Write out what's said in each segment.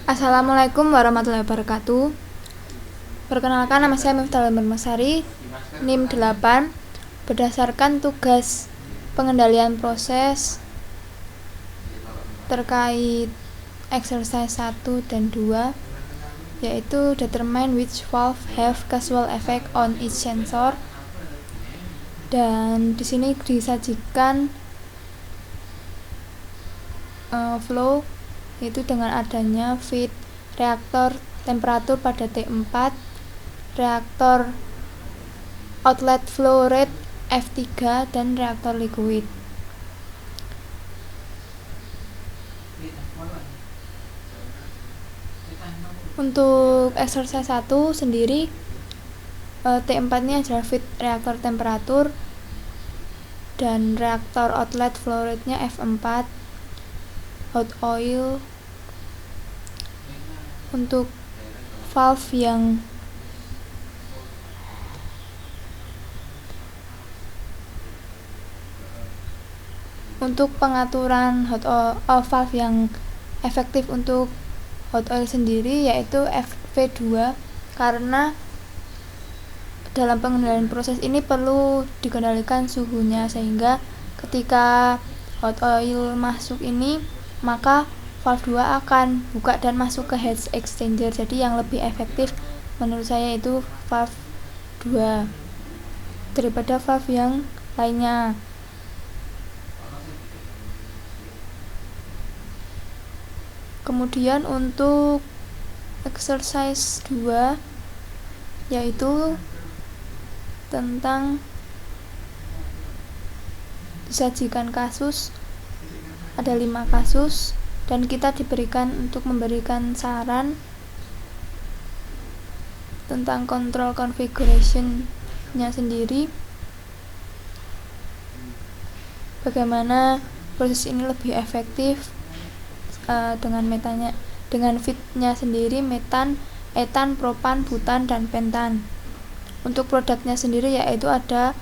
Assalamualaikum warahmatullahi wabarakatuh. Perkenalkan, nama saya Miftahul Bermasari, NIM 8. Berdasarkan tugas pengendalian proses terkait exercise 1 dan 2, yaitu determine which valve have causal effect on each sensor. Dan di sini disajikan flow, yaitu dengan adanya feed reaktor temperatur pada T4, reaktor outlet flow rate F3, dan reaktor liquid. Untuk exercise 1 sendiri, T4 ini adalah feed reaktor temperatur dan reaktor outlet flow rate nya F4, hot oil. Untuk valve yang pengaturan valve yang efektif untuk hot oil sendiri yaitu FV2, karena dalam pengendalian proses ini perlu dikendalikan suhunya, sehingga ketika hot oil masuk ini maka valve 2 akan buka dan masuk ke heat exchanger. Jadi yang lebih efektif menurut saya itu valve 2 daripada valve yang lainnya. Kemudian untuk exercise 2 yaitu tentang disajikan kasus, ada 5 kasus, dan kita diberikan untuk memberikan saran tentang control configuration nya sendiri, bagaimana proses ini lebih efektif dengan feed-nya sendiri metan, etan, propan, butan, dan pentan. Untuk produknya sendiri yaitu ada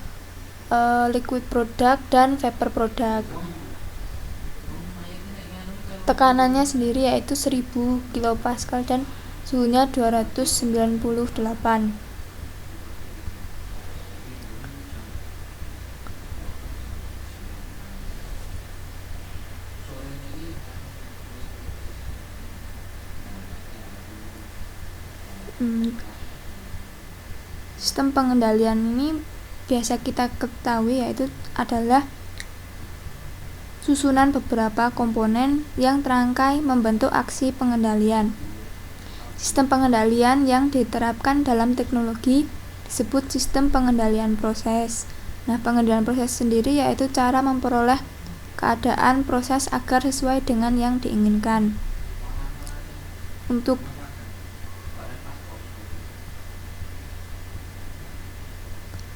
liquid product dan vapor product. Tekanannya sendiri yaitu 1000 kPa dan suhunya 298. Sistem pengendalian ini biasa kita ketahui yaitu adalah susunan beberapa komponen yang terangkai membentuk aksi pengendalian. Sistem pengendalian yang diterapkan dalam teknologi disebut sistem pengendalian proses. Nah, pengendalian proses sendiri yaitu cara memperoleh keadaan proses agar sesuai dengan yang diinginkan. Untuk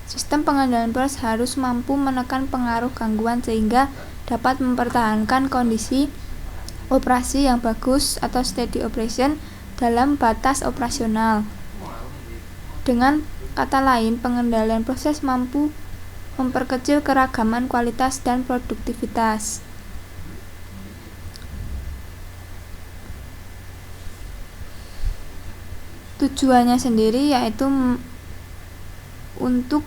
sistem pengendalian proses harus mampu menekan pengaruh gangguan sehingga dapat mempertahankan kondisi operasi yang bagus atau steady operation dalam batas operasional. Dengan kata lain, pengendalian proses mampu memperkecil keragaman kualitas dan produktivitas. Tujuannya sendiri yaitu untuk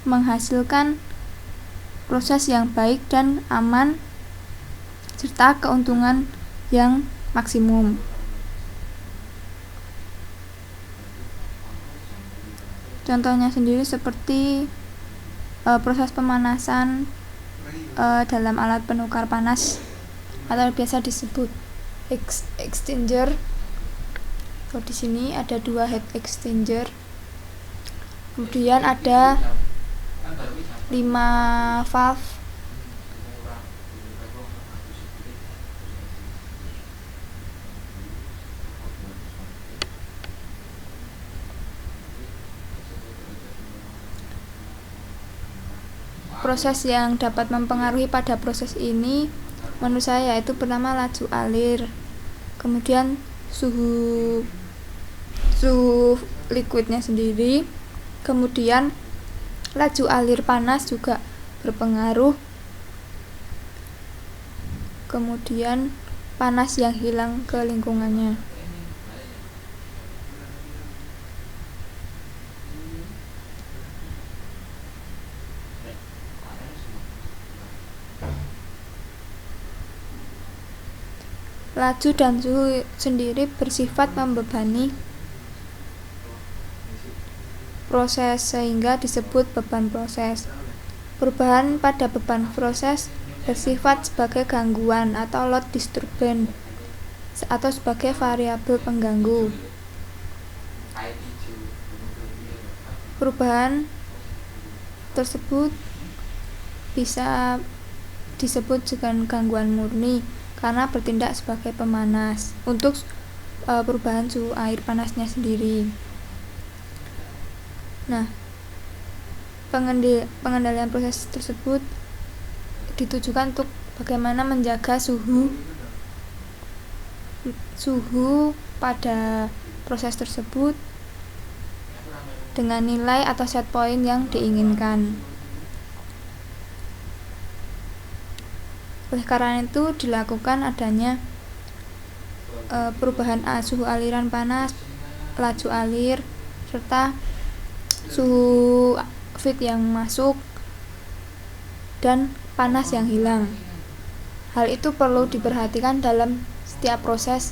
menghasilkan proses yang baik dan aman serta keuntungan yang maksimum. Contohnya sendiri seperti proses pemanasan dalam alat penukar panas atau biasa disebut exchanger. Di sini ada 2 heat exchanger. Kemudian ada 5 valve. Proses yang dapat mempengaruhi pada proses ini menurut saya yaitu pertama laju alir, kemudian suhu liquidnya sendiri, kemudian laju alir panas juga berpengaruh, kemudian panas yang hilang ke lingkungannya. Laju dan suhu sendiri bersifat membebani proses sehingga disebut beban proses. Perubahan pada beban proses bersifat sebagai gangguan atau load disturbance atau sebagai variabel pengganggu. Perubahan tersebut bisa disebut dengan gangguan murni karena bertindak sebagai pemanas untuk perubahan suhu air panasnya sendiri. Nah, pengendalian proses tersebut ditujukan untuk bagaimana menjaga suhu pada proses tersebut dengan nilai atau set point yang diinginkan. Oleh karena itu dilakukan adanya perubahan suhu aliran panas, laju alir, serta suhu feed yang masuk dan panas yang hilang. Hal itu perlu diperhatikan dalam setiap proses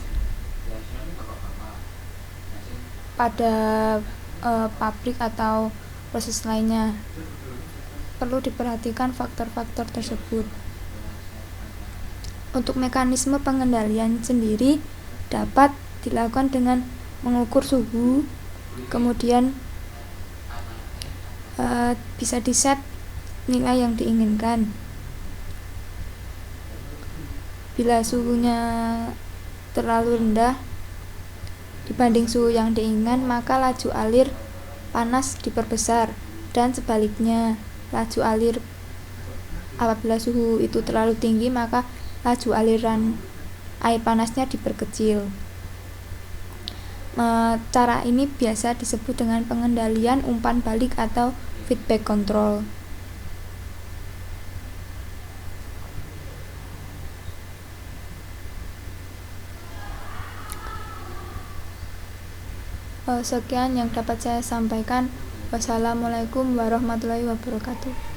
pada pabrik atau proses lainnya. Perlu diperhatikan faktor-faktor tersebut. Untuk mekanisme pengendalian sendiri dapat dilakukan dengan mengukur suhu, kemudian bisa diset nilai yang diinginkan. Bila suhunya terlalu rendah dibanding suhu yang diinginkan, maka laju alir panas diperbesar, dan sebaliknya laju alir apabila suhu itu terlalu tinggi, maka laju aliran air panasnya diperkecil. Cara ini biasa disebut dengan pengendalian umpan balik atau feedback control. Sekian yang dapat saya sampaikan. Wassalamualaikum warahmatullahi wabarakatuh.